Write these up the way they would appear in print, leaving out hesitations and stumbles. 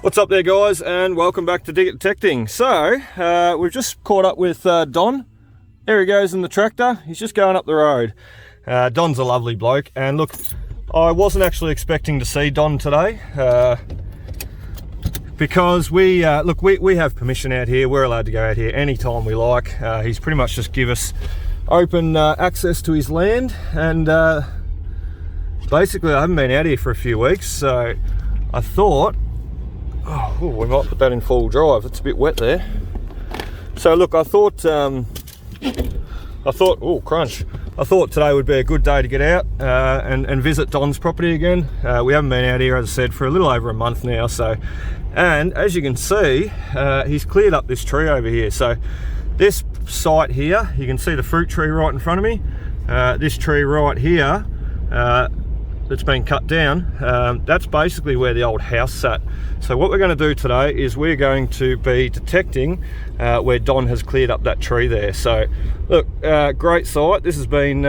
What's up there, guys, and welcome back to Dig It Detecting. So we've just caught up with Don. There he goes in the tractor. He's just going up the road. Don's a lovely bloke, and look, I wasn't actually expecting to see Don today because we have permission out here. We're allowed to go out here anytime we like. He's pretty much just give us open access to his land, and basically I haven't been out here for a few weeks, so I thought, oh, we might put that in full drive. It's a bit wet there. So look, I thought, oh crunch. I thought today would be a good day to get out and visit Don's property again. We haven't been out here, as I said, for a little over a month now. So, and as you can see, he's cleared up this tree over here. So this site here, you can see the fruit tree right in front of me. This tree right here, that's been cut down, that's basically where the old house sat. So what we're going to do today is we're going to be detecting where Don has cleared up that tree there. So look, great site. This has been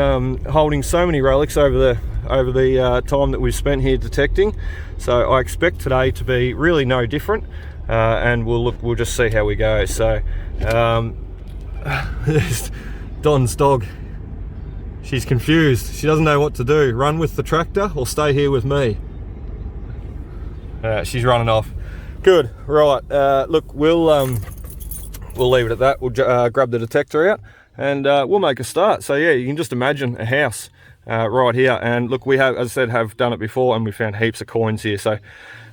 holding so many relics over the time that we've spent here detecting. So I expect today to be really no different, and we'll just see how we go. So there's Don's dog. She's confused. She doesn't know what to do. Run with the tractor or stay here with me. She's running off. Good. Right. Look, we'll leave it at that. We'll grab the detector out and we'll make a start. So yeah, you can just imagine a house right here. And look, we have, as I said, have done it before, and we found heaps of coins here. So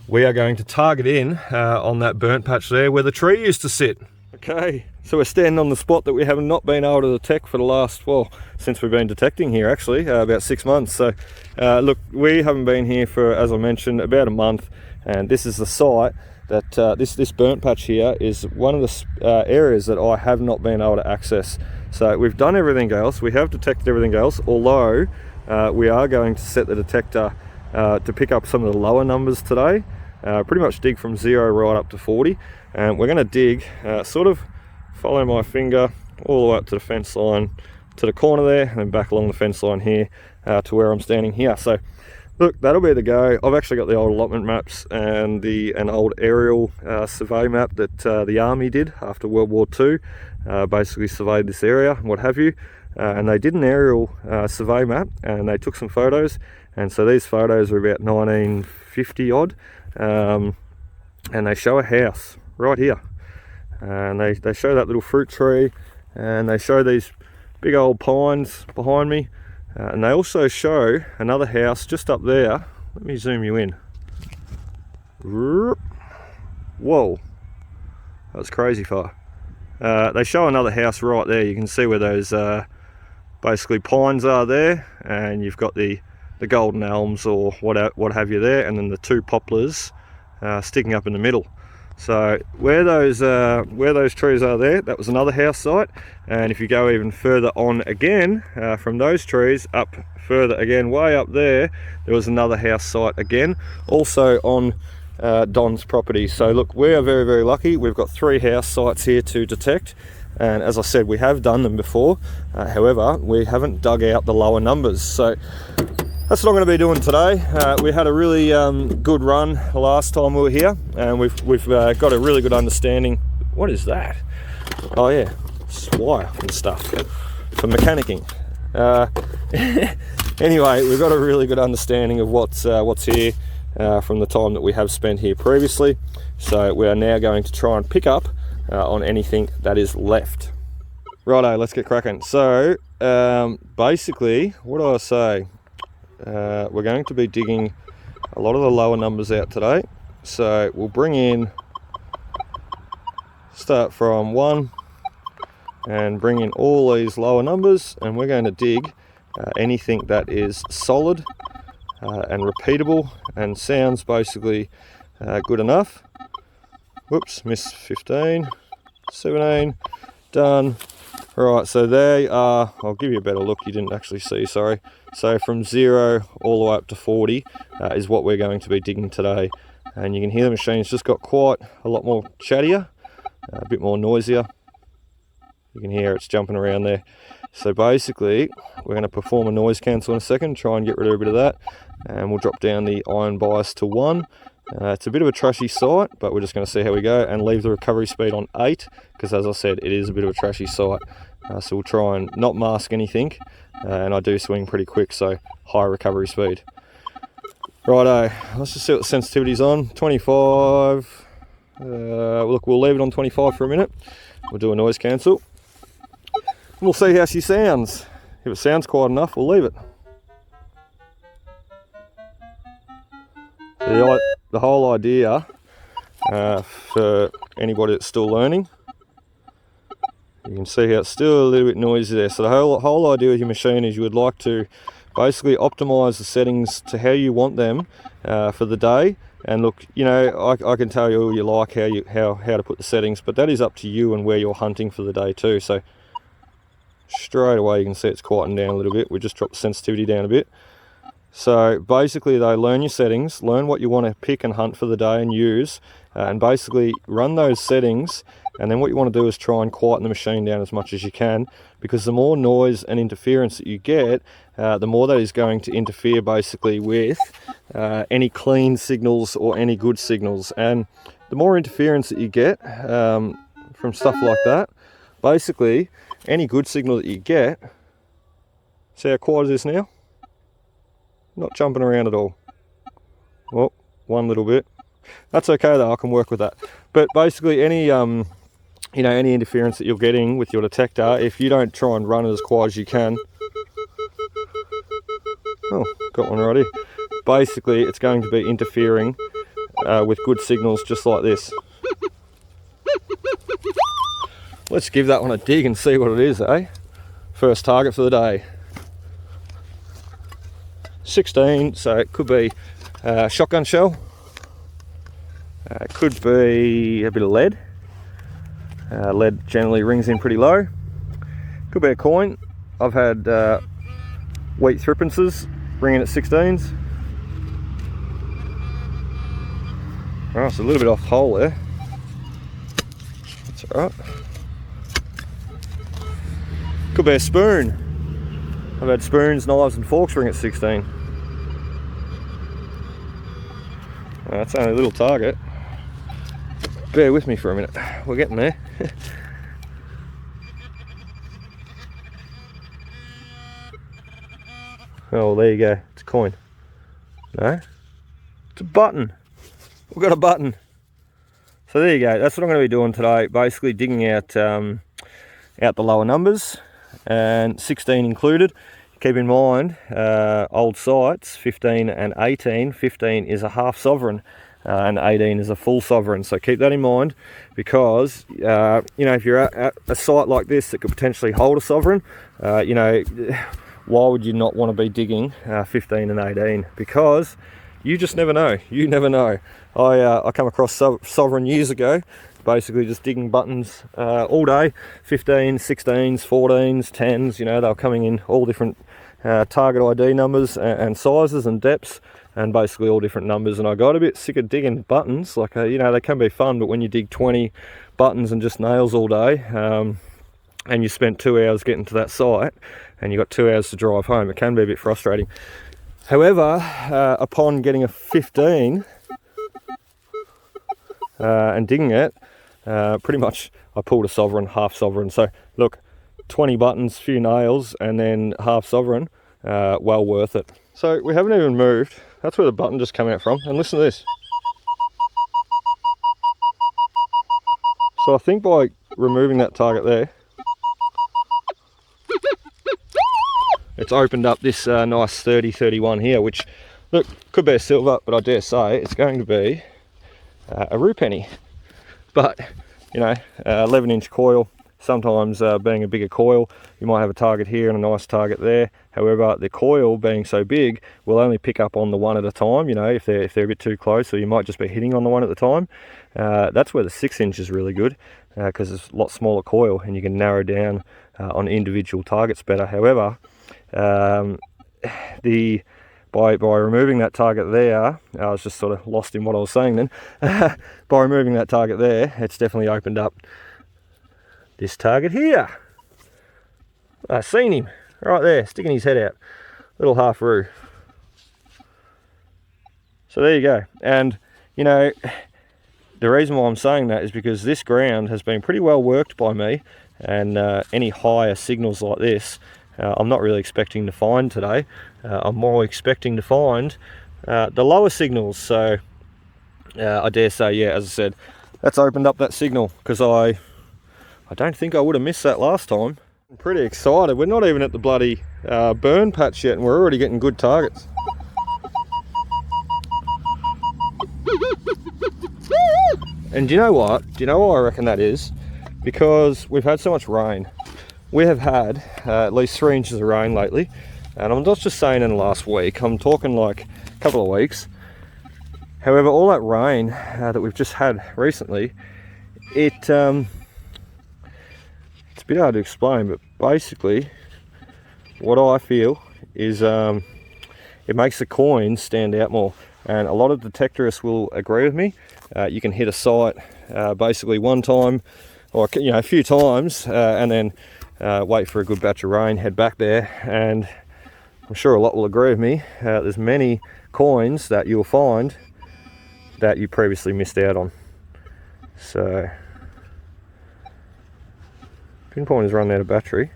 we are going to target in on that burnt patch there where the tree used to sit. Okay, so we're standing on the spot that we have not been able to detect for the last, well, since we've been detecting here actually, about 6 months. So look, we haven't been here for, as I mentioned, about a month, and this is the site that this burnt patch here is one of the areas that I have not been able to access. So we've done everything else, we have detected everything else, although we are going to set the detector to pick up some of the lower numbers today. Pretty much dig from 0 right up to 40, and we're going to dig sort of follow my finger all the way up to the fence line, to the corner there, and then back along the fence line here to where I'm standing here. So look, that'll be the go. I've actually got the old allotment maps and an old aerial survey map that the army did after World War II, basically surveyed this area and what have you, and they did an aerial survey map, and they took some photos, and so these photos are about 1950 odd. And they show a house right here, and they show that little fruit tree, and they show these big old pines behind me, and they also show another house just up there. Let me zoom you in. Whoa, that's crazy far. They show another house right there. You can see where those basically pines are there, and you've got the golden elms or what have you there, and then the two poplars sticking up in the middle. So where those trees are there, that was another house site, and if you go even further on again from those trees up further again, way up there was another house site again, also on Don's property. So look, we are very, very lucky. We've got 3 house sites here to detect, and as I said, we have done them before. However, we haven't dug out the lower numbers. So that's what I'm going to be doing today. We had a really good run the last time we were here, and we've got a really good understanding. What is that? Oh yeah, it's wire and stuff for mechanicking. Anyway, we've got a really good understanding of what's here from the time that we have spent here previously. So we are now going to try and pick up on anything that is left. Righto, let's get cracking. So basically, what do I say? We're going to be digging a lot of the lower numbers out today. So we'll bring in, start from 1 and bring in all these lower numbers, and we're going to dig anything that is solid and repeatable and sounds basically good enough. Whoops, missed 15, 17, done. Right, so they are, I'll give you a better look, you didn't actually see, sorry. So from 0 all the way up to 40 is what we're going to be digging today. And you can hear the machine's just got quite a lot more chattier, a bit more noisier. You can hear it's jumping around there. So basically, we're going to perform a noise cancel in a second, try and get rid of a bit of that. And we'll drop down the iron bias to 1. It's a bit of a trashy site, but we're just going to see how we go and leave the recovery speed on 8, because as I said, it is a bit of a trashy site. So we'll try and not mask anything, and I do swing pretty quick, so high recovery speed. Righto, let's just see what the sensitivity's on. 25. Look, we'll leave it on 25 for a minute. We'll do a noise cancel. We'll see how she sounds. If it sounds quiet enough, we'll leave it. The whole idea for anybody that's still learning, you can see how it's still a little bit noisy there. So the whole idea with your machine is you would like to basically optimize the settings to how you want them for the day. And look, you know, I can tell you all you like how to put the settings, but that is up to you and where you're hunting for the day too. So straight away you can see it's quieting down a little bit. We just dropped the sensitivity down a bit. So basically though, learn your settings, learn what you want to pick and hunt for the day and use, and basically run those settings. And then what you want to do is try and quieten the machine down as much as you can, because the more noise and interference that you get, the more that is going to interfere basically with any clean signals or any good signals. And the more interference that you get from stuff like that, basically any good signal that you get, see how quiet it is now? Not jumping around at all. Well, one little bit. That's okay though, I can work with that. But basically any you know, any interference that you're getting with your detector, if you don't try and run it as quiet as you can, oh, got one right here. Basically it's going to be interfering with good signals just like this. Let's give that one a dig and see what it is, eh? First target for the day. 16, so it could be a shotgun shell, it could be a bit of lead. Lead generally rings in pretty low. Could be a coin. I've had wheat threepences ringing at 16s. Oh, it's a little bit off the hole there. That's alright. Could be a spoon. I've had spoons, knives and forks ring at 16. That's only a little target. Bear with me for a minute, we're getting there. Oh, there you go, it's a coin. No, it's a button. We've got a button. So there you go, that's what I'm going to be doing today, basically digging out the lower numbers, and 16 included. Keep in mind, old sites, 15 and 18, 15 is a half sovereign, and 18 is a full sovereign. So keep that in mind, because you know, if you're at a site like this that could potentially hold a sovereign, you know, why would you not want to be digging 15 and 18? Because you just never know. You never know. I come across sovereign years ago, basically just digging buttons all day, 15s, 16s, 14s, 10s, you know, they were coming in all different target ID numbers and sizes and depths, and basically all different numbers. And I got a bit sick of digging buttons. Like, you know, they can be fun, but when you dig 20 buttons and just nails all day, and you spent 2 hours getting to that site, and you got 2 hours to drive home, it can be a bit frustrating. However, upon getting a 15 and digging it, pretty much I pulled a sovereign, half sovereign. So look, 20 buttons, few nails, and then half sovereign, well worth it. So we haven't even moved. That's where the button just came out from. And listen to this. So I think by removing that target there, it's opened up this nice 30-31 here, which, look, could be a silver, but I dare say it's going to be a rue penny. But, you know, 11-inch coil, sometimes being a bigger coil, you might have a target here and a nice target there. However, the coil being so big will only pick up on the one at a time, you know, if they're a bit too close, so you might just be hitting on the one at the time. That's where the 6-inch is really good, because it's a lot smaller coil and you can narrow down on individual targets better. However, by removing that target there, I was just sort of lost in what I was saying then. By removing that target there, it's definitely opened up this target here. I've seen him right there, sticking his head out, little half roo. So there you go. And you know, the reason why I'm saying that is because this ground has been pretty well worked by me, and any higher signals like this, I'm not really expecting to find today. I'm more expecting to find the lower signals. So I dare say, yeah, as I said, that's opened up that signal, because I don't think I would have missed that last time. I'm pretty excited. We're not even at the bloody burn patch yet, and we're already getting good targets. And do you know what? Do you know why I reckon that is? Because we've had so much rain. We have had at least 3 inches of rain lately, and I'm not just saying in the last week, I'm talking like a couple of weeks. However, all that rain that we've just had recently, it's a bit hard to explain, but basically what I feel is it makes the coins stand out more, and a lot of detectorists will agree with me. You can hit a site basically one time, or a few times, and then wait for a good batch of rain, head back there, and I'm sure a lot will agree with me. There's many coins that you'll find that you previously missed out on. So pinpointer's run out of battery.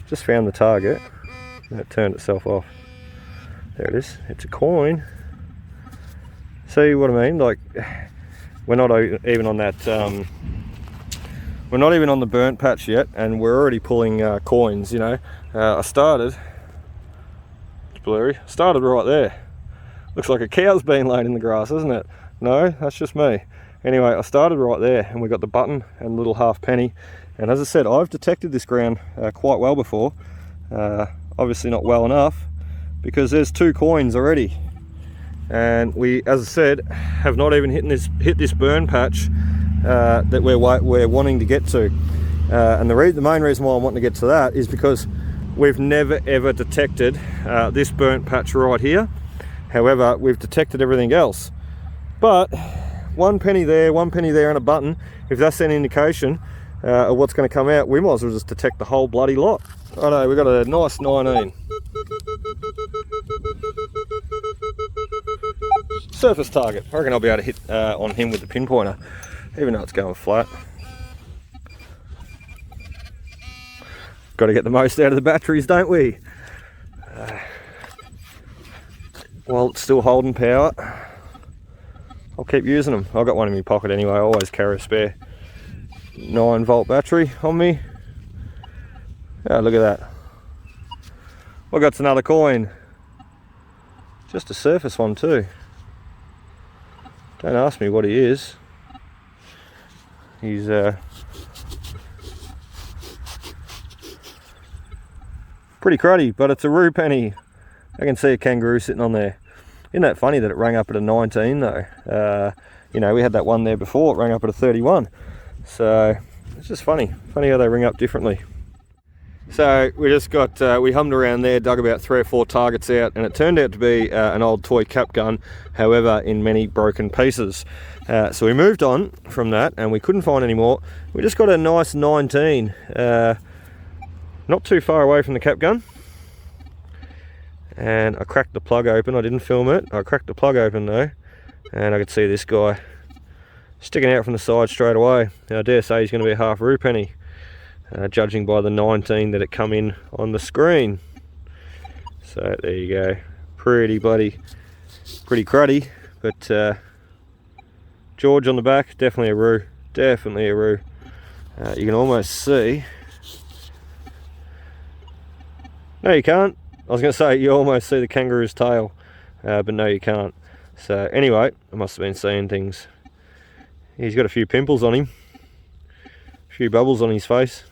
Just found the target and it turned itself off. There it is. It's a coin. See what I mean? Like, we're not even on that we're not even on the burnt patch yet, and we're already pulling coins, you know. I started, it's blurry, started right there. Looks like a cow's been laid in the grass, isn't it? No, that's just me. Anyway, I started right there, and we got the button and little halfpenny. And as I said, I've detected this ground quite well before. Obviously not well enough, because there's 2 coins already. And we, as I said, have not even hit this burn patch that we're wanting to get to. And the main reason why I'm wanting to get to that is because we've never ever detected this burnt patch right here. However, we've detected everything else. But 1 penny there, 1 penny there, and a button, if that's an indication of what's going to come out, we might as well just detect the whole bloody lot. Righto, we've got a nice 19. Surface target. I reckon I'll be able to hit on him with the pinpointer, even though it's going flat. Got to get the most out of the batteries, don't we? While it's still holding power, I'll keep using them. I've got one in my pocket anyway. I always carry a spare 9-volt battery on me. Yeah, look at that. I got another coin. Just a surface one too. Don't ask me what he is. He's pretty cruddy, but it's a roo penny. I can see a kangaroo sitting on there. Isn't that funny that it rang up at a 19 though? You know, we had that one there before, it rang up at a 31. So it's just funny how they ring up differently. So we just got, we hummed around there, dug about 3 or 4 targets out, and it turned out to be an old toy cap gun, however in many broken pieces. So we moved on from that and we couldn't find any more. We just got a nice 19, not too far away from the cap gun. And I cracked the plug open. I didn't film it. I cracked the plug open though, and I could see this guy sticking out from the side straight away. Now, I dare say he's going to be a half roo penny, judging by the 19 that it come in on the screen. So there you go. Pretty cruddy, but George on the back, definitely a roo. Definitely a roo. You can almost see. No, you can't. I was going to say you almost see the kangaroo's tail, but no you can't. So anyway, I must have been seeing things. He's got a few pimples on him, a few bubbles on his face.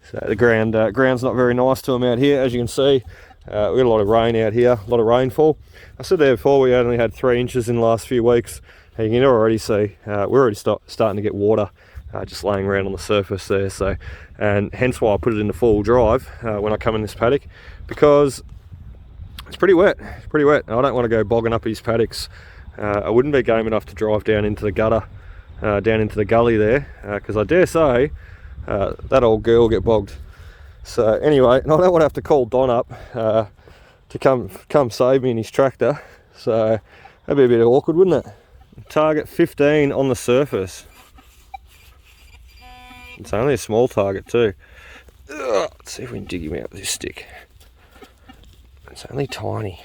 So the ground's not very nice to him out here, as you can see. We got a lot of rain out here, a lot of rainfall. I said there before we only had 3 inches in the last few weeks. And you can already see we're already starting to get water just laying around on the surface there. So, and hence why I put it into 4-wheel drive when I come in this paddock, because it's pretty wet. It's pretty wet. I don't want to go bogging up these paddocks. I wouldn't be game enough to drive down into the gutter, down into the gully there, because I dare say that old girl will get bogged. So anyway, and I don't want to have to call Don up to come save me in his tractor. So that'd be a bit awkward, wouldn't it? Target 15 on the surface. It's only a small target too. Let's see if we can dig him out with this stick. It's only tiny.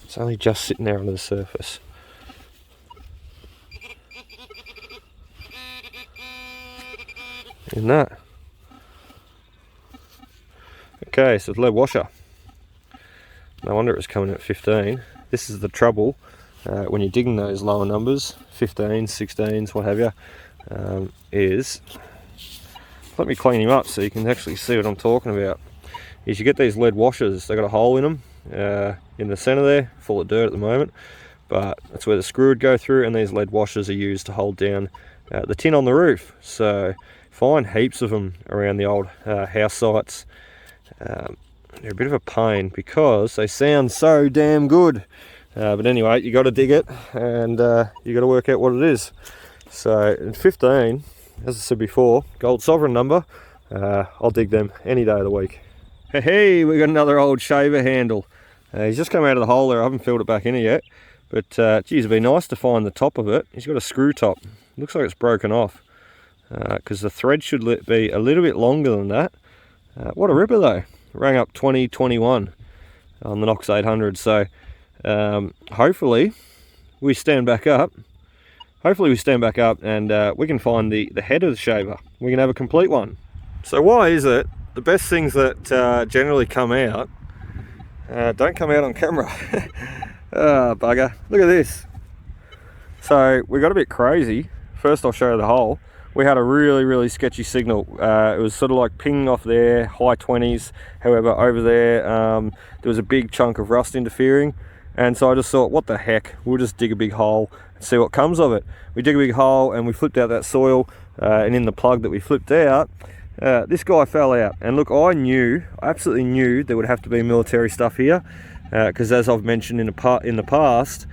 It's only just sitting there under the surface. Isn't that? Okay, so it's lead washer. No wonder it was coming at 15. This is the trouble when you're digging those lower numbers, 15s, 16s, what have you, is, let me clean him up so you can actually see what I'm talking about. Is you get these lead washers, they got a hole in them in the center there, full of dirt at the moment, but that's where the screw would go through, and these lead washers are used to hold down the tin on the roof. So find heaps of them around the old house sites. They're a bit of a pain because they sound so damn good, but anyway, you got to dig it, and you got to work out what it is. So in 15, as I said before, gold sovereign number, I'll dig them any day of the week. Hey, we got another old shaver handle. He's just come out of the hole there. I haven't filled it back in it yet, but geez, it'd be nice to find the top of it. He's got a screw top. Looks like it's broken off because the thread should be a little bit longer than that. What a ripper though. Rang up 2021 on the NOKTA 800. So hopefully we stand back up. And we can find the head of the shaver. We can have a complete one. So why is it the best things that generally come out don't come out on camera? Oh, bugger. Look at this. So we got a bit crazy. First I'll show you the hole. We had a really sketchy signal. It was sort of like pinging off there, high 20s. However, over there, there was a big chunk of rust interfering. And so I just thought, what the heck, we'll just dig a big hole and see what comes of it. We dig a big hole and we flipped out that soil, and in the plug that we flipped out, this guy fell out. And look, I absolutely knew there would have to be military stuff here, because as I've mentioned in the past,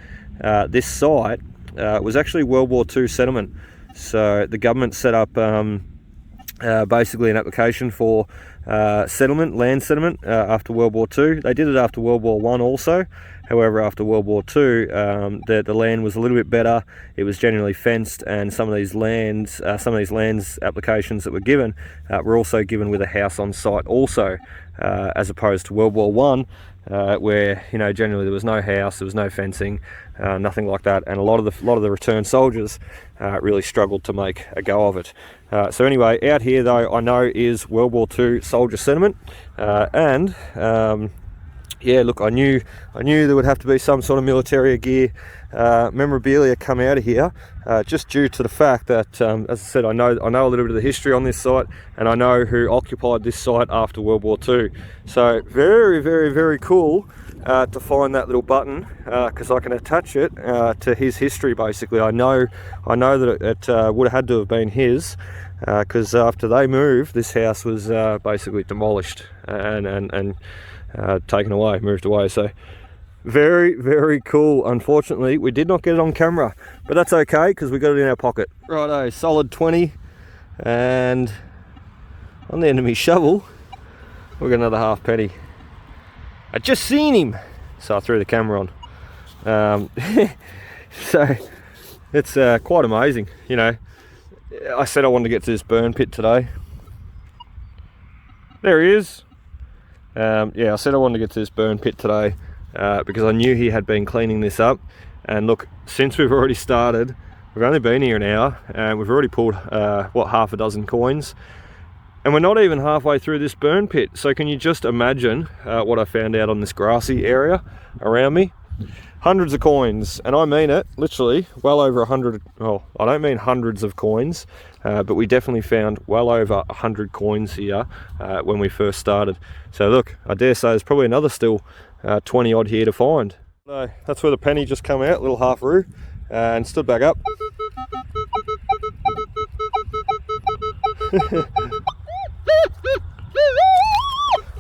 this site was actually World War II settlement. So the government set up basically an application for settlement, land settlement, after World War II. They did it after World War I also. However, after World War II, the land was a little bit better. It was generally fenced, and some of these lands applications that were given were also given with a house on site also, as opposed to World War I, where generally there was no house, there was no fencing, nothing like that, and a lot of the returned soldiers really struggled to make a go of it. So anyway, out here though, I know is World War II soldier settlement, and yeah, look, I knew there would have to be some sort of military gear, memorabilia come out of here, just due to the fact that, as I said, I know a little bit of the history on this site, and I know who occupied this site after World War II. So very cool to find that little button, because I can attach it to his history. Basically, I know that it would have had to have been his, because after they moved, this house was basically demolished and taken away, moved away. So very cool. Unfortunately, we did not get it on camera, but that's okay because we got it in our pocket. Righto, solid 20, and on the end of my shovel we got another half penny. I just seen him, so I threw the camera on. So it's quite amazing. I said I wanted to get to this burn pit today. There he is. Yeah, I said I wanted to get to this burn pit today because I knew he had been cleaning this up. And look, since we've already started, we've only been here an hour, and we've already pulled half a dozen coins, and we're not even halfway through this burn pit. So can you just imagine what I found out on this grassy area around me? Hundreds of coins, and I mean it, literally well over 100. Well, I don't mean hundreds of coins, but we definitely found well over 100 coins here when we first started. So look, I dare say there's probably another still 20 odd here to find. So that's where the penny just come out, little half roo, and stood back up. We've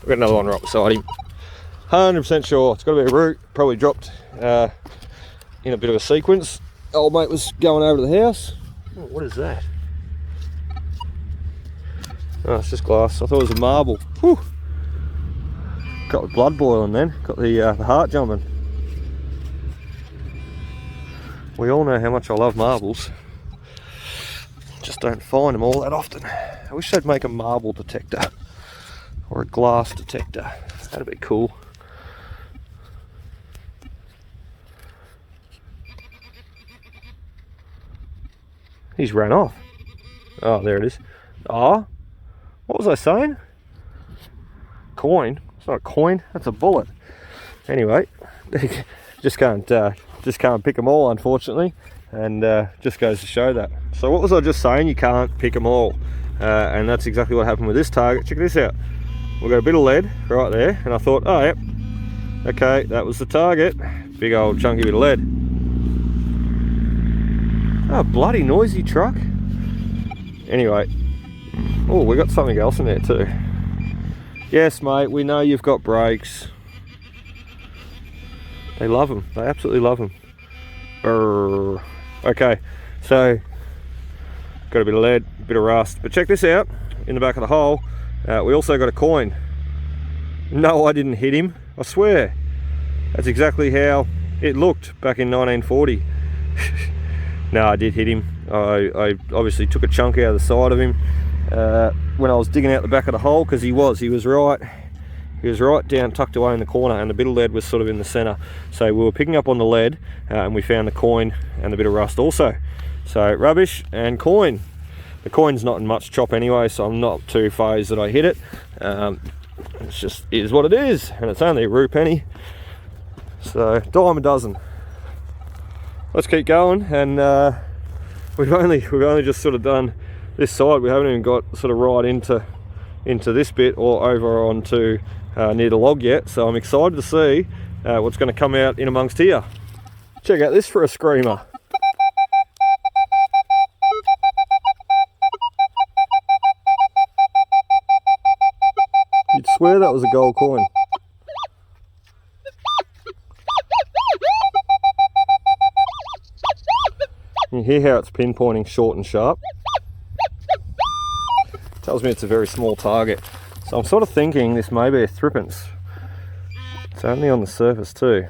got another one right beside him. 100% sure it's got to be a root, probably dropped in a bit of a sequence. Old mate was going over to the house. Oh, what is that? Oh, it's just glass. I thought it was a marble. Whew. Got the blood boiling then, got the heart jumping. We all know how much I love marbles. Just don't find them all that often. I wish they'd make a marble detector or a glass detector. That'd be cool. He's ran off. Oh, there it is. Ah, what was I saying? Coin. It's not a coin, that's a bullet. Anyway, just can't pick them all, unfortunately, and just goes to show that. So what was I just saying? You can't pick them all, and that's exactly what happened with this target. Check this out. We've got a bit of lead right there, and I thought, oh yep, okay, that was the target. Big old chunky bit of lead. Oh, bloody noisy truck. Anyway, oh, we got something else in there too. Yes, mate, we know you've got brakes. They love them. They absolutely love them. Brrr. Okay, so got a bit of lead, a bit of rust. But check this out. In the back of the hole, we also got a coin. No, I didn't hit him. I swear. That's exactly how it looked back in 1940. No, I did hit him. I obviously took a chunk out of the side of him when I was digging out the back of the hole, because he was right down, tucked away in the corner, and the bit of lead was sort of in the center. So we were picking up on the lead, and we found the coin and the bit of rust also. So rubbish and coin. The coin's not in much chop anyway, so I'm not too phased that I hit it. It's just is what it is, and it's only a rue penny. So dime a dozen. Let's keep going, and we've only just sort of done this side. We haven't even got sort of right into this bit or over onto near the log yet. So I'm excited to see what's going to come out in amongst here. Check out this for a screamer. You'd swear that was a gold coin. You hear how it's pinpointing short and sharp. Tells me it's a very small target. So I'm sort of thinking this may be a threepence. It's only on the surface too.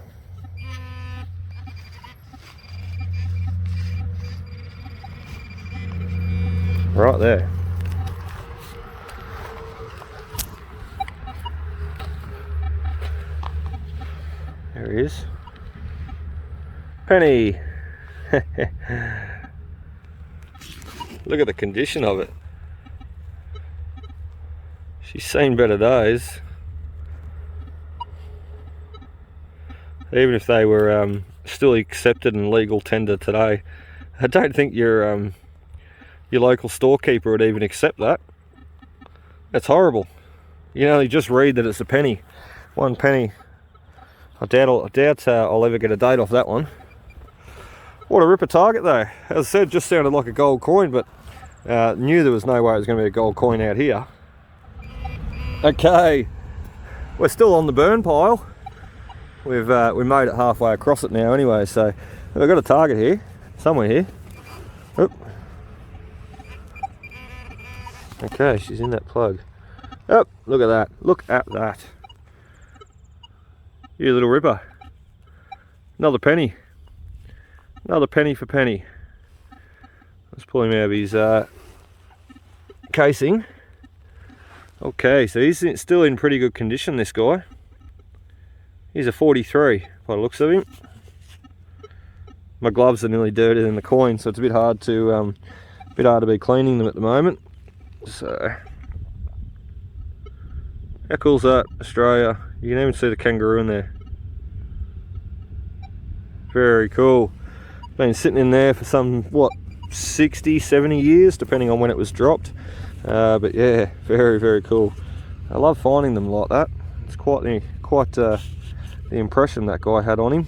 Right there. There he is. Penny. Look at the condition of it. She's seen better days. Even if they were still accepted and legal tender today, I don't think your local storekeeper would even accept that. That's horrible. You know, you just read that it's a penny. 1 penny. I doubt I'll ever get a date off that one. What a ripper target though. As I said, just sounded like a gold coin, but knew there was no way it was going to be a gold coin out here. Okay, we're still on the burn pile. We made it halfway across it now anyway, so we've got a target here, somewhere here. Oop. Okay, she's in that plug. Oh, look at that, look at that. You little ripper. Another penny. Another penny for penny. Let's pull him out of his casing. Okay, so he's still in pretty good condition, this guy. He's a 43 by the looks of him. My gloves are nearly dirtier than the coin, so it's a bit hard to be cleaning them at the moment. So how cool's that, Australia? You can even see the kangaroo in there. Very cool. Been sitting in there for some, what, 60, 70 years, depending on when it was dropped. But yeah, very, very cool. I love finding them like that. It's quite the impression that guy had on him.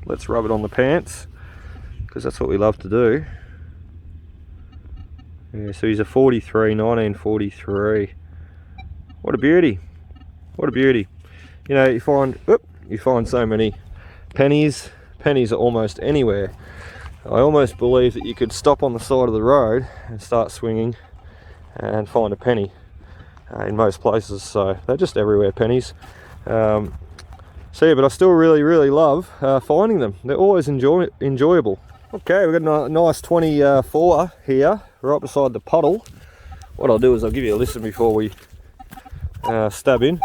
Let's rub it on the pants, because that's what we love to do. Yeah, so he's a 43, 1943. What a beauty. What a beauty. You know, you find so many pennies. Pennies are almost anywhere. I almost believe that you could stop on the side of the road and start swinging and find a penny in most places. So they're just everywhere, pennies. So yeah, but I still really, really love finding them. They're always enjoyable. Okay, we've got a nice 24 here, right beside the puddle. What I'll do is I'll give you a listen before we stab in.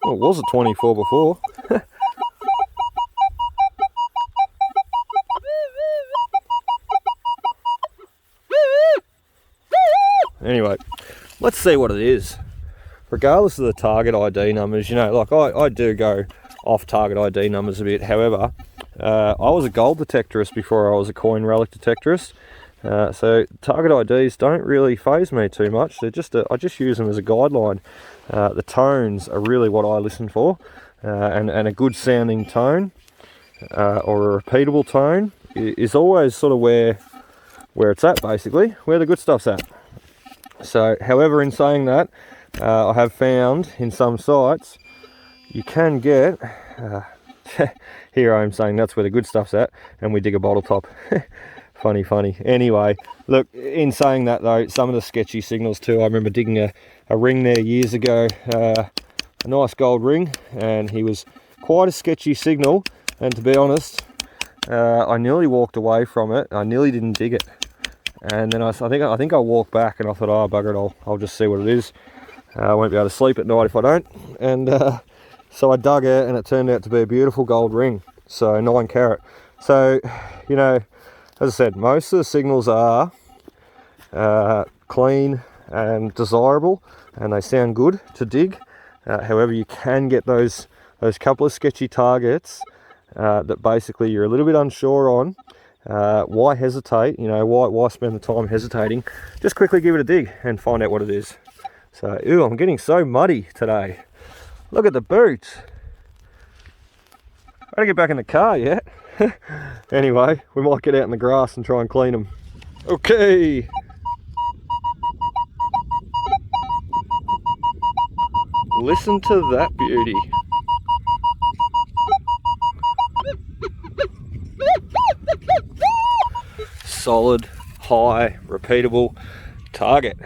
Well, it was a 24 before. Anyway, let's see what it is. Regardless of the target ID numbers, you know, like I do go off target ID numbers a bit. However, I was a gold detectorist before I was a coin relic detectorist. So target IDs don't really faze me too much. They're just I just use them as a guideline. The tones are really what I listen for, and a good sounding tone or a repeatable tone is always sort of where it's at, basically, where the good stuff's at. So, however, in saying that, I have found in some sites you can get, here I am saying that's where the good stuff's at, and we dig a bottle top. Funny. Anyway, look, in saying that though, some of the sketchy signals too, I remember digging a ring there years ago, a nice gold ring, and he was quite a sketchy signal, and to be honest, I nearly walked away from it. I nearly didn't dig it. And then I think I walked back and I thought, oh bugger it, I'll just see what it is. I won't be able to sleep at night if I don't. And so I dug it, and it turned out to be a beautiful gold ring, so 9 carat. So, you know, as I said, most of the signals are clean and desirable, and they sound good to dig. However, you can get those couple of sketchy targets that basically you're a little bit unsure on. Why hesitate? You know, why spend the time hesitating? Just quickly give it a dig and find out what it is. So, ooh, I'm getting so muddy today. Look at the boots. I gotta get back in the car yet. Anyway, we might get out in the grass and try and clean them. Okay. Listen to that beauty. Solid, high, repeatable target.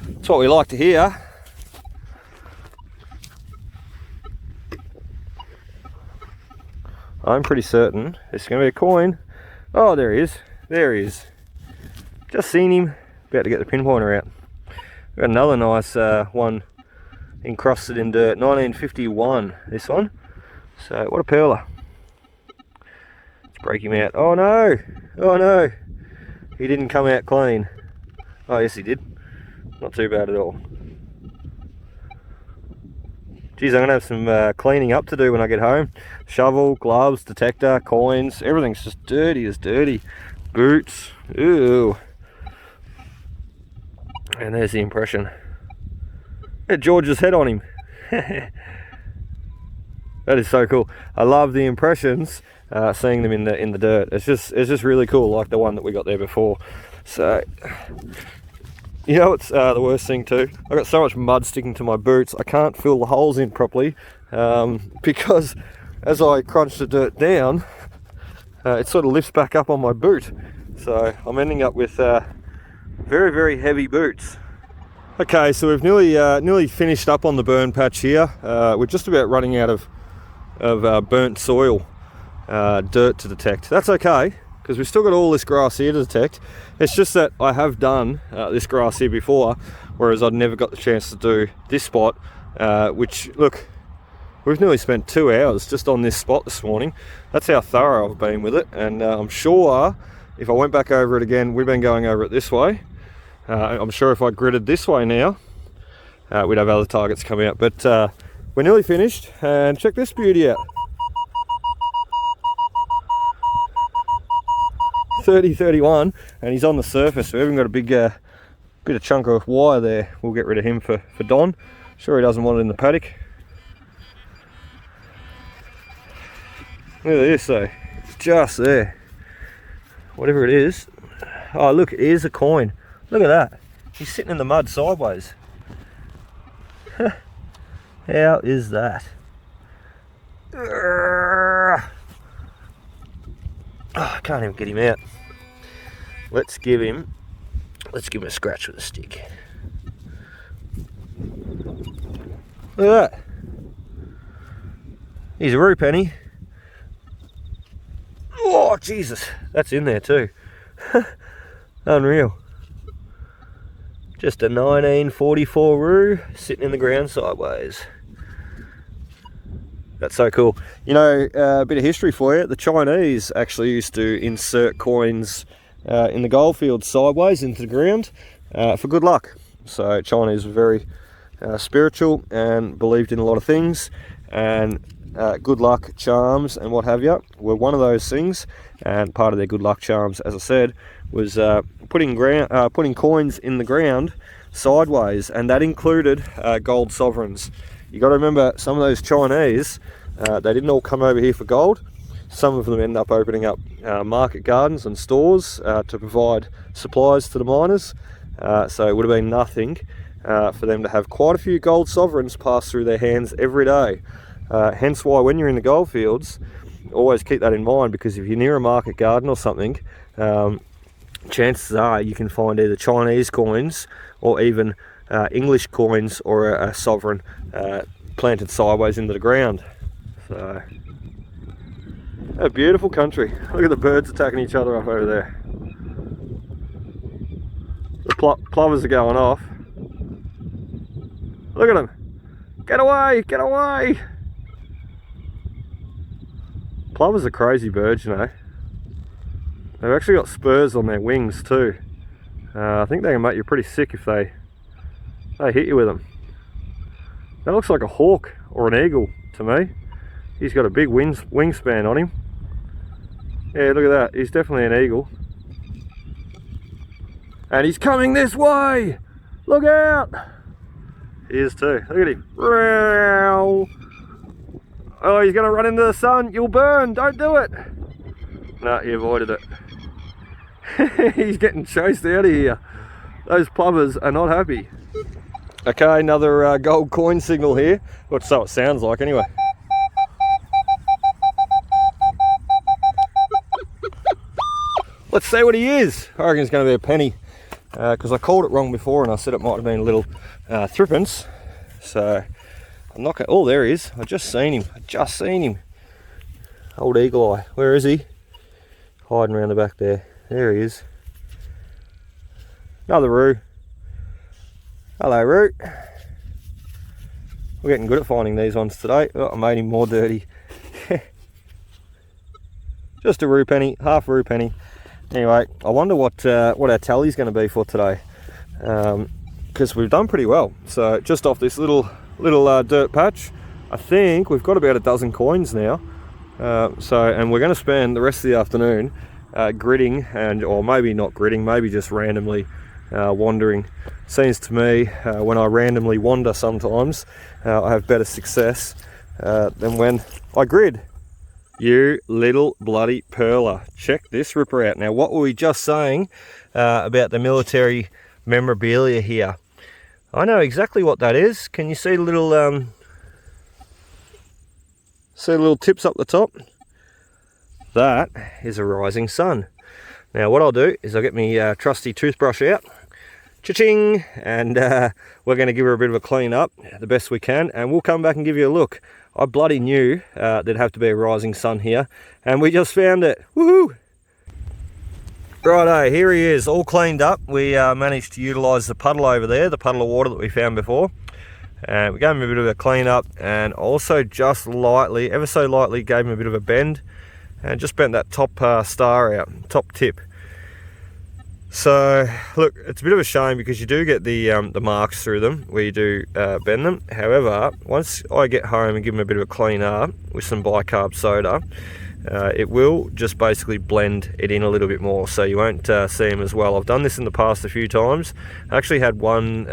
That's what we like to hear. I'm pretty certain it's going to be a coin. Oh, there he is. There he is. Just seen him. About to get the pinpointer out. We've got another nice one encrusted in dirt. 1951, this one. So, what a pearler. Let's break him out. Oh no! Oh no! He didn't come out clean. Oh yes, he did. Not too bad at all. Geez, I'm going to have some cleaning up to do when I get home. Shovel, gloves, detector, coins, everything's just dirty as dirty. Boots, ooh. And there's the impression. Had George's head on him. That is so cool. I love the impressions, seeing them in the dirt. It's just really cool, like the one that we got there before. So, you know what's the worst thing too? I've got so much mud sticking to my boots, I can't fill the holes in properly, because as I crunch the dirt down, it sort of lifts back up on my boot. So I'm ending up with very, very heavy boots. Okay, so we've nearly finished up on the burn patch here. We're just about running out of burnt soil, dirt to detect. That's okay, because we've still got all this grass here to detect. It's just that I have done this grass here before, whereas I'd never got the chance to do this spot, which, look, we've nearly spent 2 hours just on this spot this morning. That's how thorough I've been with it, and I'm sure if I went back over it again, we've been going over it this way. I'm sure if I gridded this way now, we'd have other targets come out, but we're nearly finished, and check this beauty out. 30-31, and he's on the surface. We haven't got a big bit of chunk of wire there. We'll get rid of him for Don. Sure, he doesn't want it in the paddock. Look at this though, just there. Whatever it is. Oh look, it is a coin. Look at that. He's sitting in the mud sideways. How is that? Oh, I can't even get him out. Let's give him a scratch with a stick. Look at that. Here's a rue penny. Oh, Jesus, that's in there too. Unreal. Just a 1944 rue sitting in the ground sideways. That's so cool. You know, a bit of history for you. The Chinese actually used to insert coins in the goldfield sideways into the ground for good luck. So Chinese were very spiritual and believed in a lot of things, and good luck charms and what have you were one of those things. And part of their good luck charms, as I said, was putting coins in the ground sideways, and that included gold sovereigns. You got to remember, some of those Chinese, they didn't all come over here for gold. Some of them end up opening up market gardens and stores to provide supplies to the miners. So it would have been nothing for them to have quite a few gold sovereigns pass through their hands every day. Hence why when you're in the gold fields, always keep that in mind, because if you're near a market garden or something, chances are you can find either Chinese coins or even English coins or a sovereign planted sideways into the ground. So, a beautiful country. Look at the birds attacking each other up over there. The plovers are going off. Look at them. Get away, get away. Plovers are crazy birds, you know. They've actually got spurs on their wings too. I think they can make you pretty sick if they hit you with them. That looks like a hawk or an eagle to me. He's got a big wingspan on him. Yeah, look at that. He's definitely an eagle. And he's coming this way! Look out! He is too. Look at him. Oh, he's going to run into the sun. You'll burn. Don't do it. No, he avoided it. He's getting chased out of here. Those plovers are not happy. Okay, another gold coin signal here. Well, so it sounds like anyway. Let's see what he is. I reckon it's going to be a penny, because I called it wrong before and I said it might have been a little threepence. So I'm not going. Oh, there he is. I just seen him. Old eagle eye. Where is he? Hiding around the back there. There he is. Another roo. Hello, roo. We're getting good at finding these ones today. Oh, I made him more dirty. Just a roo penny, half roo penny. Anyway, I wonder what our tally's going to be for today, because we've done pretty well. So just off this little dirt patch, I think we've got about a dozen coins now. And we're going to spend the rest of the afternoon gridding, or maybe not gridding, maybe just randomly wandering. Seems to me when I randomly wander sometimes, I have better success than when I grid. You little bloody perler. Check this ripper out. Now, what were we just saying about the military memorabilia here? I know exactly what that is. Can you see the little tips up the top? That is a rising sun. Now, what I'll do is I'll get my trusty toothbrush out, cha-ching, and we're going to give her a bit of a clean up the best we can, and we'll come back and give you a look. I bloody knew there'd have to be a rising sun here, and we just found it. Woohoo! Righto, here he is, all cleaned up. We managed to utilise the puddle over there, the puddle of water that we found before. And we gave him a bit of a clean up, and also just lightly, ever so lightly, gave him a bit of a bend, and just bent that top star out, top tip. So look, it's a bit of a shame because you do get the marks through them where you do bend them. However, once I get home and give them a bit of a clean up with some bicarb soda, it will just basically blend it in a little bit more, so you won't see them as well. I've done this in the past a few times. I actually had one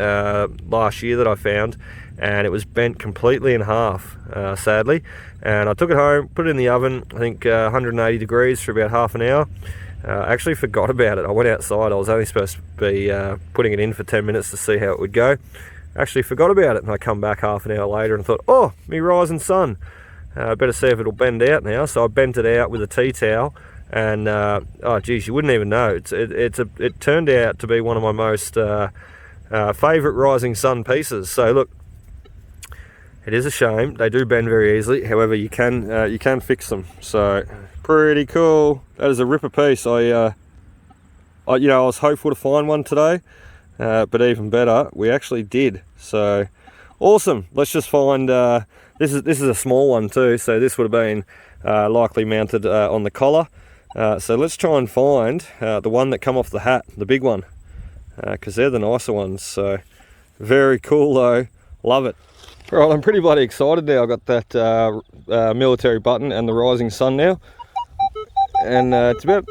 last year that I found, and it was bent completely in half, sadly. And I took it home, put it in the oven, I think 180 degrees for about half an hour. I actually forgot about it. I went outside. I was only supposed to be putting it in for 10 minutes to see how it would go. Actually forgot about it, and I come back half an hour later and thought, oh, me rising sun. Better see if it'll bend out now. So I bent it out with a tea towel, and oh geez, you wouldn't even know. It turned out to be one of my most favourite rising sun pieces. So look, It is a shame. They do bend very easily. However, you can fix them. So pretty cool. That is a ripper piece. I was hopeful to find one today, but even better, we actually did. So awesome. Let's just find. This is a small one too. So this would have been likely mounted on the collar. So let's try and find the one that come off the hat, the big one, because they're the nicer ones. So very cool though. Love it. Right, I'm pretty bloody excited now. I got that military button and the rising sun now, and it's about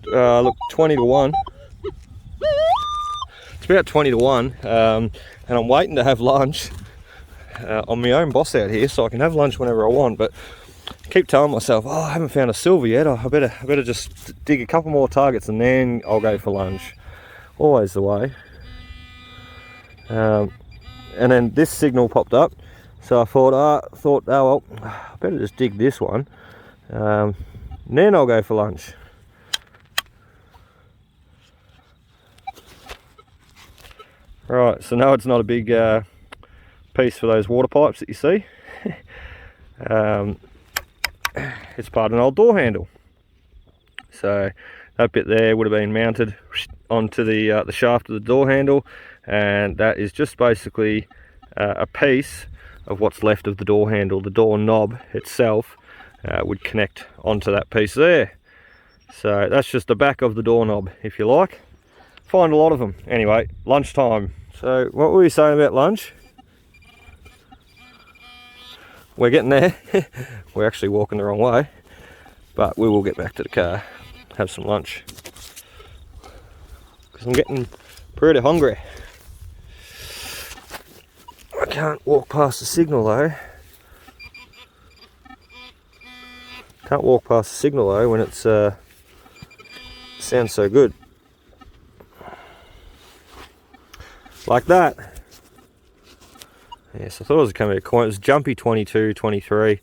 look, 20 to 1. It's about 20 to 1, and I'm waiting to have lunch. I'm my own boss out here, so I can have lunch whenever I want. But I keep telling myself, oh, I haven't found a silver yet. I better just dig a couple more targets and then I'll go for lunch. Always the way. And then this signal popped up, so I thought, oh well, I better just dig this one, and then I'll go for lunch. Right, so no, it's not a big piece for those water pipes that you see. It's part of an old door handle. So that bit there would have been mounted onto the shaft of the door handle, and that is just basically a piece of what's left of the door handle. The door knob itself would connect onto that piece there. So that's just the back of the doorknob, if you like. Find a lot of them. Anyway, lunchtime. So what were we saying about lunch? We're getting there. We're actually walking the wrong way, but we will get back to the car, have some lunch, because I'm getting pretty hungry. I can't walk past the signal though. Can't walk past the signal though when it's sounds so good. Like that. Yes, I thought it was coming to a coin. It was Jumpy 22, 23.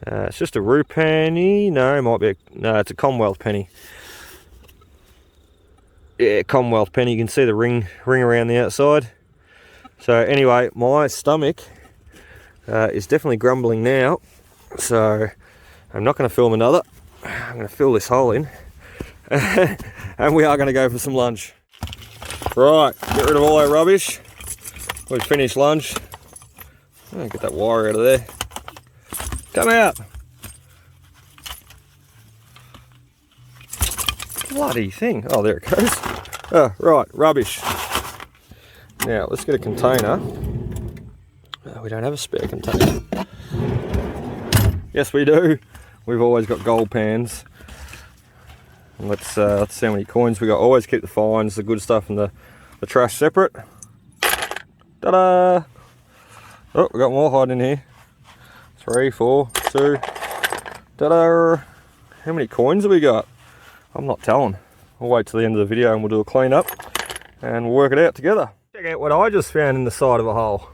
It's just a rue penny. No, it might be no, it's a Commonwealth penny. Yeah, Commonwealth penny. You can see the ring around the outside. So anyway, my stomach is definitely grumbling now. So I'm not going to film another. I'm going to fill this hole in. And we are going to go for some lunch. Right, get rid of all that rubbish. We've finished lunch. Oh, get that wire out of there. Come out. Bloody thing. Oh, there it goes. Oh, right, rubbish. Now, let's get a container. Oh, we don't have a spare container. Yes, we do. We've always got gold pans. And let's see how many coins we got. Always keep the fines, the good stuff, and the trash separate. Ta-da! Oh, we got more hiding in here. 3, 4, 2. Ta-da! How many coins have we got? I'm not telling. We'll wait till the end of the video and we'll do a clean up and we'll work it out together. Check out what I just found in the side of a hole.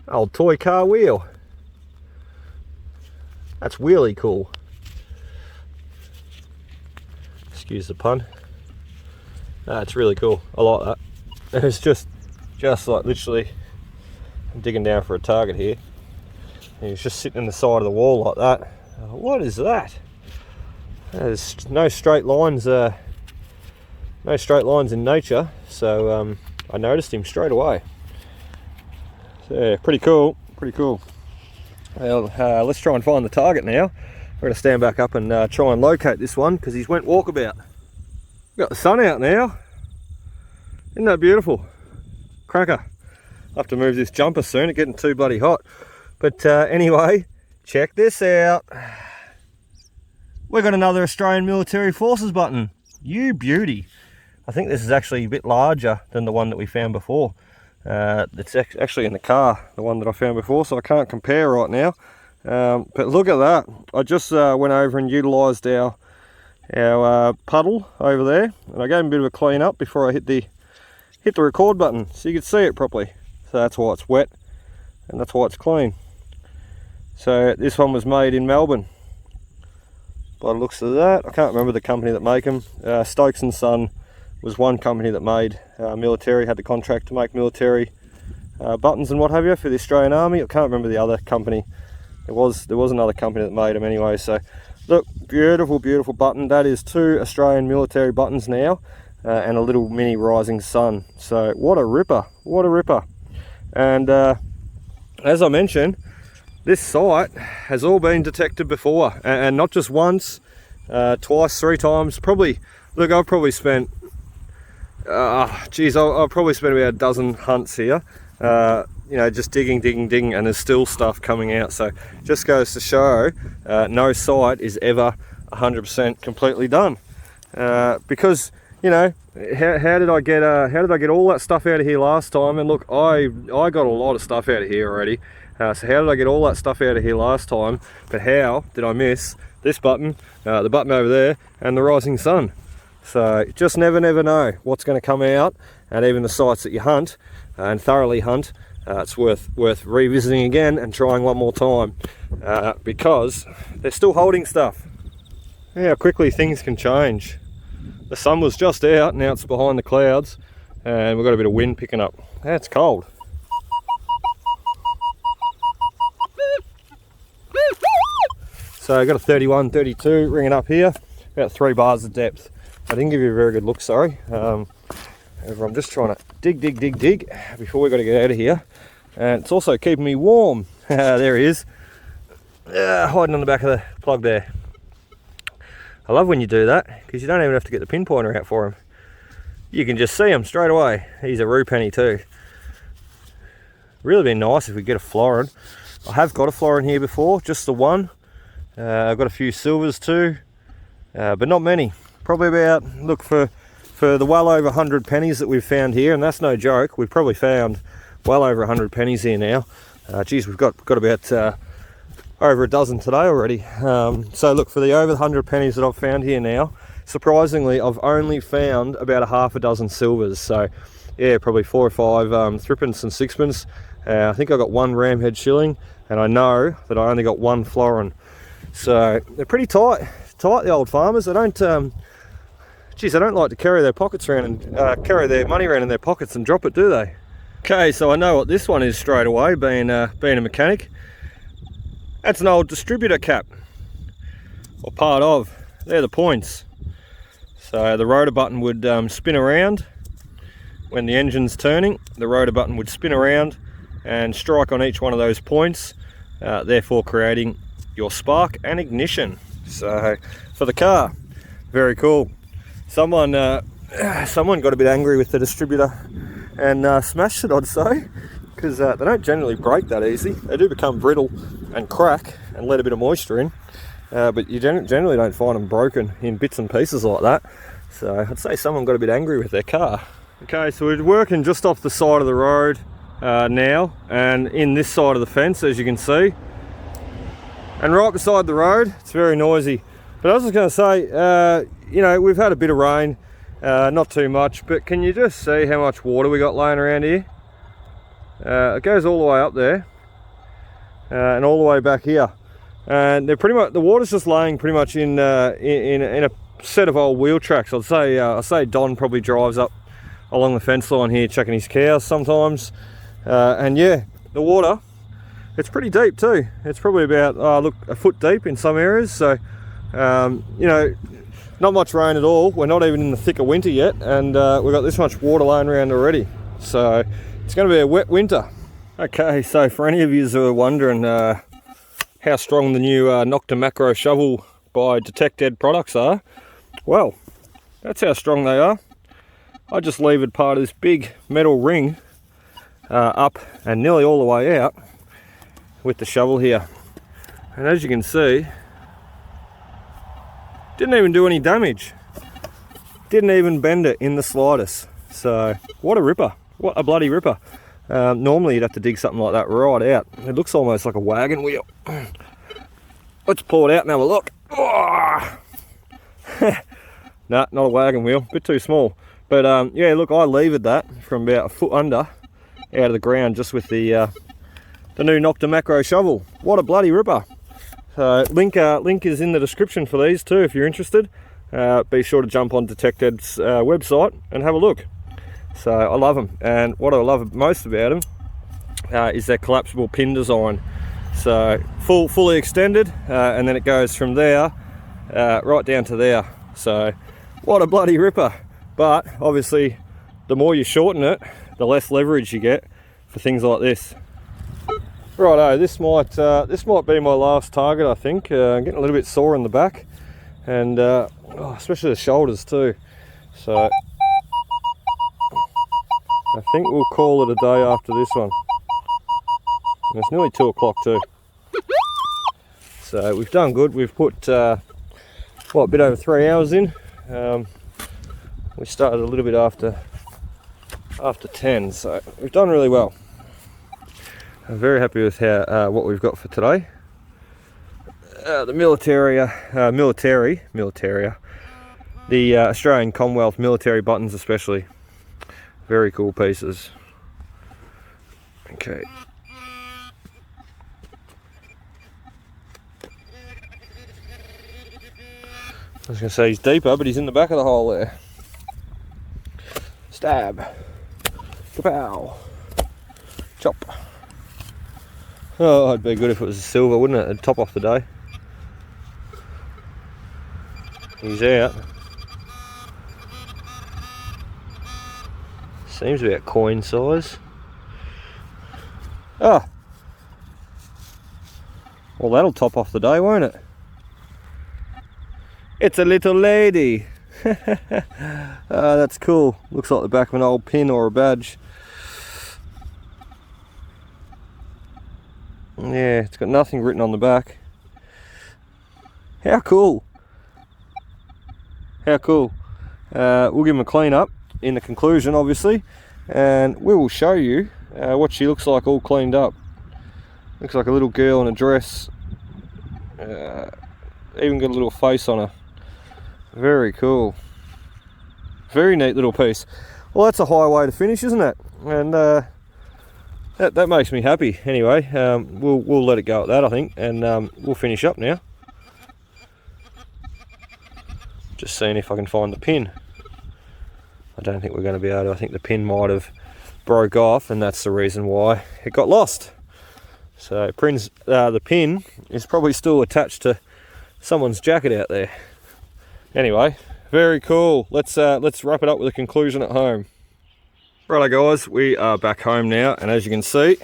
Old toy car wheel. That's really cool. Excuse the pun. It's really cool. I like that. It's just like literally, I'm digging down for a target here. And it's just sitting in the side of the wall like that. What is that? There's no straight lines. No straight lines in nature. So I noticed him straight away. So yeah, pretty cool. Pretty cool. Well, let's try and find the target now. We're going to stand back up and try and locate this one because he's went walkabout. We've got the sun out now. Isn't that beautiful? Cracker. I'll have to move this jumper soon. It's getting too bloody hot. But anyway, check this out. We've got another Australian Military Forces button. You beauty. I think this is actually a bit larger than the one that we found before. It's actually in the car, the one that I found before, so I can't compare right now. But look at that. I just went over and utilised our puddle over there, and I gave him a bit of a clean up before I hit the record button so you could see it properly. So that's why it's wet and that's why it's clean. So this one was made in Melbourne by the looks of that. I can't remember the company that make them. Stokes and Son was one company that made military, had the contract to make military buttons and what have you for the Australian Army. I can't remember the other company. There was another company that made them anyway. So look, beautiful, beautiful button. That is 2 Australian military buttons now, and a little mini rising sun. So what a ripper, what a ripper. And as I mentioned, this site has all been detected before, and not just once, twice, 3 times. Probably, look, I've probably spent, geez, I've probably spent about a dozen hunts here, you know, just digging, and there's still stuff coming out. So just goes to show, no site is ever 100% completely done, because, you know, how did I get all that stuff out of here last time? And look, I got a lot of stuff out of here already. So how did I get all that stuff out of here last time? But how did I miss this button, the button over there, and the rising sun? So just never know what's going to come out. And even the sites that you hunt and thoroughly hunt, it's worth revisiting again and trying one more time, because they're still holding stuff. How quickly things can change. The sun was just out, now it's behind the clouds, and we've got a bit of wind picking up. It's cold. So I've got a 31, 32 ringing up here, about 3 bars of depth. I didn't give you a very good look, sorry. I'm just trying to dig before we got to get out of here. And it's also keeping me warm. There he is, hiding on the back of the plug there. I love when you do that, because you don't even have to get the pinpointer out for him. You can just see him straight away. He's a roo penny too. Really be nice if we get a florin. I have got a florin here before, just the one. I've got a few silvers too, but not many. Probably about, look, for the well over 100 pennies that we've found here, and that's no joke, we've probably found well over 100 pennies here now. Geez, we've got about over a dozen today already. So look, for the over 100 pennies that I've found here now, surprisingly, I've only found about a half a dozen silvers. So yeah, probably 4 or 5 threepence and sixpence. I think I got 1 ramhead shilling, and I know that I only got 1 florin. So they're pretty tight, the old farmers. They don't, geez, they don't like to carry their pockets around and carry their money around in their pockets and drop it, do they? Okay, so I know what this one is straight away, being a mechanic. That's an old distributor cap, or part of. They're the points. So the rotor button would spin around when the engine's turning. The rotor button would spin around and strike on each one of those points, therefore creating your spark and ignition. So for the car, very cool. Someone got a bit angry with the distributor and smashed it, I'd say, because they don't generally break that easy. They do become brittle and crack and let a bit of moisture in, but you generally don't find them broken in bits and pieces like that. So I'd say someone got a bit angry with their car. Okay, so we're working just off the side of the road now, and in this side of the fence, as you can see, and right beside the road. It's very noisy. But I was just going to say, you know, we've had a bit of rain, not too much, but can you just see how much water we got laying around here? It goes all the way up there and all the way back here, and they're pretty much, the water's just laying pretty much in a set of old wheel tracks. I'd say Don probably drives up along the fence line here checking his cows sometimes, and yeah, the water, it's pretty deep too. It's probably about look, a foot deep in some areas. So you know, not much rain at all. We're not even in the thick of winter yet, and we've got this much water laying around already. So it's going to be a wet winter. Okay, so for any of you who are wondering how strong the new NOKTA MAKRO shovel by DetectEd products are, well, that's how strong they are. I just levered part of this big metal ring up and nearly all the way out with the shovel here, and as you can see, didn't even do any damage, didn't even bend it in the slightest. So what a ripper, what a bloody ripper. Normally you'd have to dig something like that right out. It looks almost like a wagon wheel. Let's pull it out and have a look. Oh! Nah, not a wagon wheel, a bit too small. But yeah, look, I levered that from about a foot under out of the ground just with the new NOKTA MAKRO shovel. What a bloody ripper. Link is in the description for these too if you're interested. Be sure to jump on DetectEd's website and have a look. So I love them, and what I love most about them is their collapsible pin design. So fully extended, and then it goes from there right down to there. So what a bloody ripper. But obviously the more you shorten it, the less leverage you get for things like this. Righto, this might be my last target, I think. I'm getting a little bit sore in the back, and especially the shoulders too. So I think we'll call it a day after this one. And it's nearly 2 o'clock too. So we've done good. We've put a bit over 3 hours in. We started a little bit after 10, so we've done really well. I'm very happy with how what we've got for today. The the Australian Commonwealth military buttons especially. Very cool pieces. Okay. I was going to say he's deeper, but he's in the back of the hole there. Stab. Kapow. Chop. Oh, it'd be good if it was a silver, wouldn't it? It'd top off the day. He's out. Seems about coin size. Ah. Well, that'll top off the day, won't it? It's a little lady. That's cool. Looks like the back of an old pin or a badge. Yeah, it's got nothing written on the back. How cool. How cool. We'll give him a clean up in the conclusion, obviously, and we will show you what she looks like all cleaned up. Looks like a little girl in a dress. Even got a little face on her. Very cool. Very neat little piece. Well, that's a high way to finish, isn't it? And that makes me happy. Anyway, we'll let it go at that, I think, and we'll finish up now. Just seeing if I can find the pin. I don't think we're going to be able to. I think the pin might have broke off, and that's the reason why it got lost. So the pin is probably still attached to someone's jacket out there. Anyway, very cool. Let's wrap it up with a conclusion at home. Righto guys, we are back home now, and as you can see,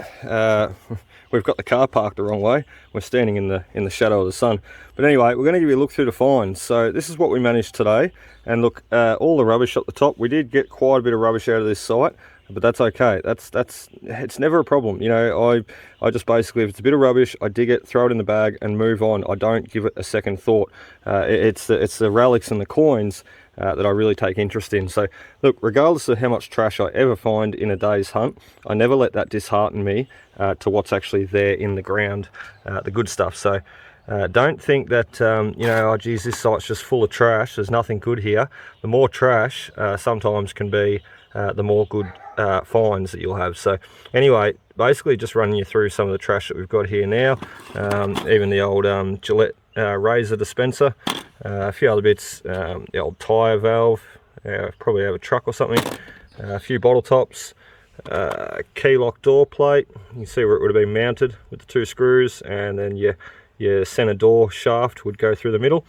we've got the car parked the wrong way. We're standing in the shadow of the sun. But anyway, we're going to give you a look through the finds. So this is what we managed today, and look, all the rubbish at the top. We did get quite a bit of rubbish out of this site, but that's okay. It's never a problem. You know, I just basically, if it's a bit of rubbish, I dig it, throw it in the bag, and move on. I don't give it a second thought. It's the relics and the coins that I really take interest in. So look, regardless of how much trash I ever find in a day's hunt, I never let that dishearten me to what's actually there in the ground, the good stuff. So don't think that you know, oh geez, this site's just full of trash, there's nothing good here. The more trash sometimes can be the more good finds that you'll have. So anyway, basically just running you through some of the trash that we've got here now. Even the old Gillette razor dispenser, a few other bits, the old tyre valve, probably have a truck or something, a few bottle tops, key lock door plate. You can see where it would have been mounted with the 2 screws, and then your center door shaft would go through the middle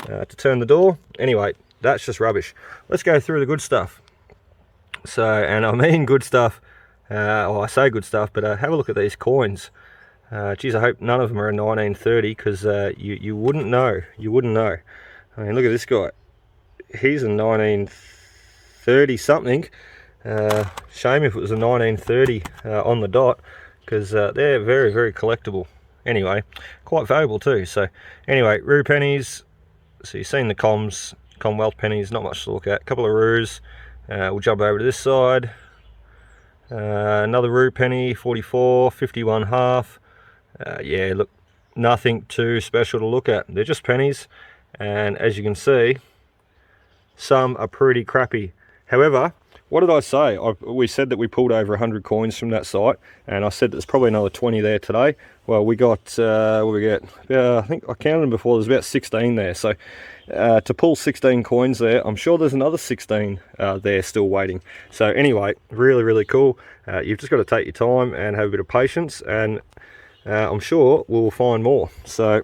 to turn the door. Anyway, that's just rubbish. Let's go through the good stuff. So, and I mean good stuff, well, I say good stuff, but have a look at these coins. Geez, I hope none of them are in 1930, because you wouldn't know. You wouldn't know. I mean, look at this guy. He's in 1930 something. Shame if it was a 1930 on the dot, because they're very, very collectible. Anyway, quite valuable too. So anyway, roo pennies. So you've seen the Commonwealth pennies, not much to look at. A couple of roos. We'll jump over to this side. Another roo penny, 44, 51 half. Yeah, look, nothing too special to look at. They're just pennies, and as you can see, some are pretty crappy. However, what did I say? We said that we pulled over 100 coins from that site, and I said there's probably another 20 there today. Well, we got, what we get? I think I counted them before, there's about 16 there. So to pull 16 coins there, I'm sure there's another 16 there still waiting. So anyway, really, really cool. You've just got to take your time and have a bit of patience, and I'm sure we'll find more. So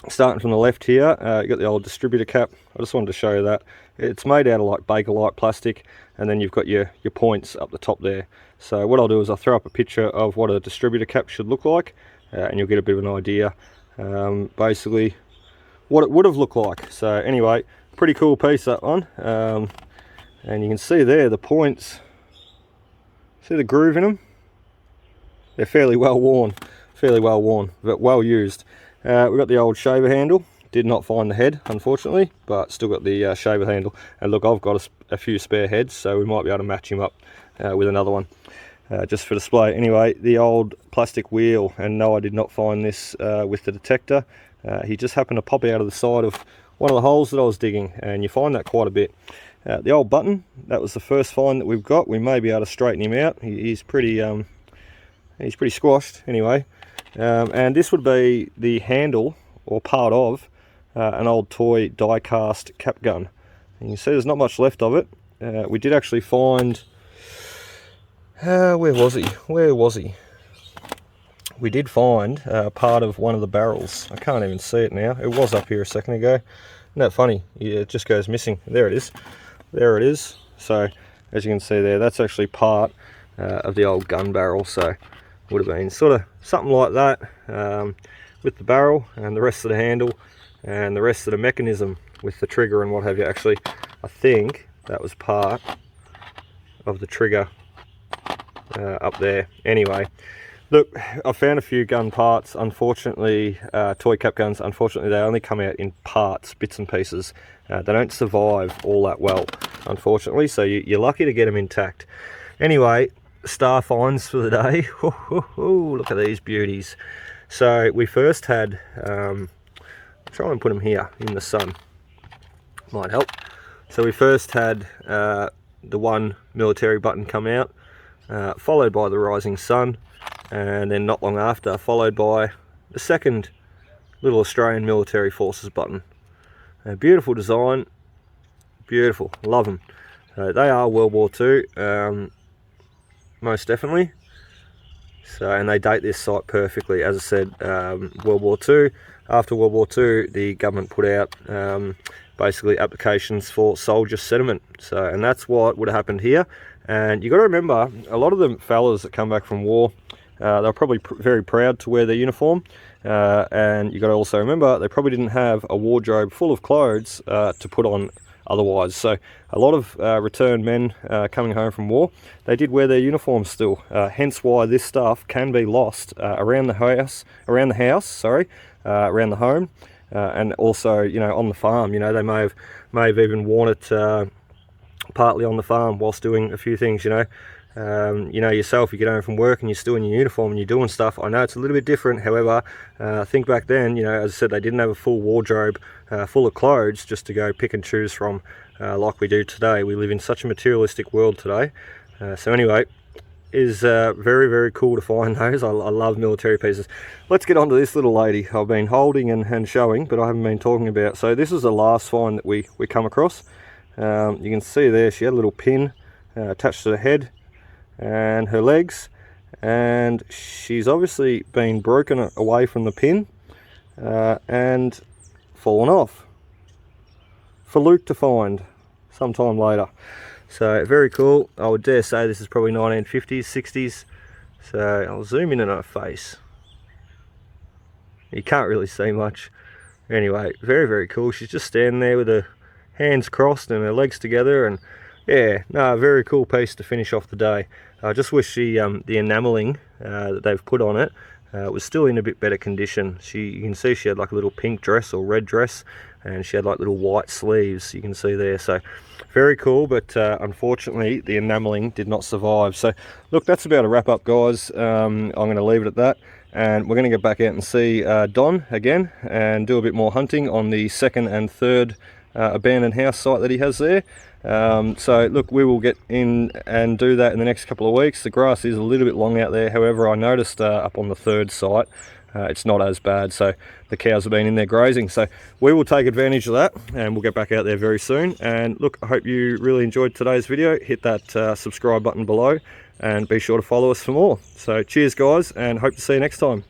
starting from the left here, you got the old distributor cap. I just wanted to show you that. It's made out of like Bakelite plastic, and then you've got your points up the top there. So what I'll do is I'll throw up a picture of what a distributor cap should look like, and you'll get a bit of an idea, basically what it would have looked like. So anyway, pretty cool piece, that one. And you can see there the points, see the groove in them? They're fairly well worn, but well used. We've got the old shaver handle. Did not find the head, unfortunately, but still got the shaver handle. And look, I've got a few spare heads, so we might be able to match him up with another one, just for display. Anyway, the old plastic wheel, and no, I did not find this with the detector. He just happened to pop out of the side of one of the holes that I was digging, and you find that quite a bit. The old button, that was the first find that we've got. We may be able to straighten him out. He's pretty squashed anyway. And this would be the handle, or part of, an old toy die-cast cap gun. And you can see there's not much left of it. We did actually find, where was he? We did find part of one of the barrels. I can't even see it now. It was up here a second ago. Isn't that funny? Yeah, it just goes missing. There it is. There it is. So as you can see there, that's actually part of the old gun barrel. So would have been sort of something like that, with the barrel and the rest of the handle and the rest of the mechanism with the trigger and what have you. Actually, I think that was part of the trigger up there. Anyway, look, I found a few gun parts. Unfortunately, toy cap guns, unfortunately they only come out in parts, bits and pieces. They don't survive all that well, unfortunately, so you're lucky to get them intact. Anyway, star finds for the day. Look at these beauties. So we first had, try and put them here in the sun, might help. So we first had the one military button come out, followed by the rising sun, and then not long after followed by the second little Australian military forces button. A beautiful design, beautiful, love them. They are World War II, most definitely. So, and they date this site perfectly. As I said, World War II. After World War II, the government put out basically applications for soldier settlement. So, and that's what would have happened here. And you got to remember, a lot of the fellas that come back from war, they're probably very proud to wear their uniform. And you got to also remember, they probably didn't have a wardrobe full of clothes to put on otherwise. So a lot of returned men coming home from war, they did wear their uniforms still. Hence why this stuff can be lost around the home, and also, you know, on the farm. You know, they may have even worn it partly on the farm whilst doing a few things. You know yourself, you get home from work and you're still in your uniform and you're doing stuff. I know it's a little bit different, however, I think back then, you know, as I said, they didn't have a full wardrobe full of clothes just to go pick and choose from like we do today. We live in such a materialistic world today. So anyway, is very, very cool to find those. I love military pieces. Let's get on to this little lady I've been holding and showing, but I haven't been talking about. So this is the last find that we come across. You can see there she had a little pin attached to the head and her legs, and she's obviously been broken away from the pin and fallen off for Luke to find sometime later. So very cool. I would dare say this is probably 1950s, 60s. So I'll zoom in on her face. You can't really see much. Anyway, very, very cool. She's just standing there with her hands crossed and her legs together, and yeah, no, very cool piece to finish off the day. I just wish the enameling that they've put on it was still in a bit better condition. You can see she had like a little pink dress or red dress, and she had like little white sleeves, you can see there. So very cool, but unfortunately the enameling did not survive. So look, that's about a wrap up, guys. I'm going to leave it at that, and we're going to get back out and see Don again and do a bit more hunting on the second and third abandoned house site that he has there. So look, we will get in and do that in the next couple of weeks. The grass is a little bit long out there, however I noticed up on the third site it's not as bad, so the cows have been in there grazing. So we will take advantage of that and we'll get back out there very soon. And look, I hope you really enjoyed today's video. Hit that subscribe button below and be sure to follow us for more. So cheers guys, and hope to see you next time.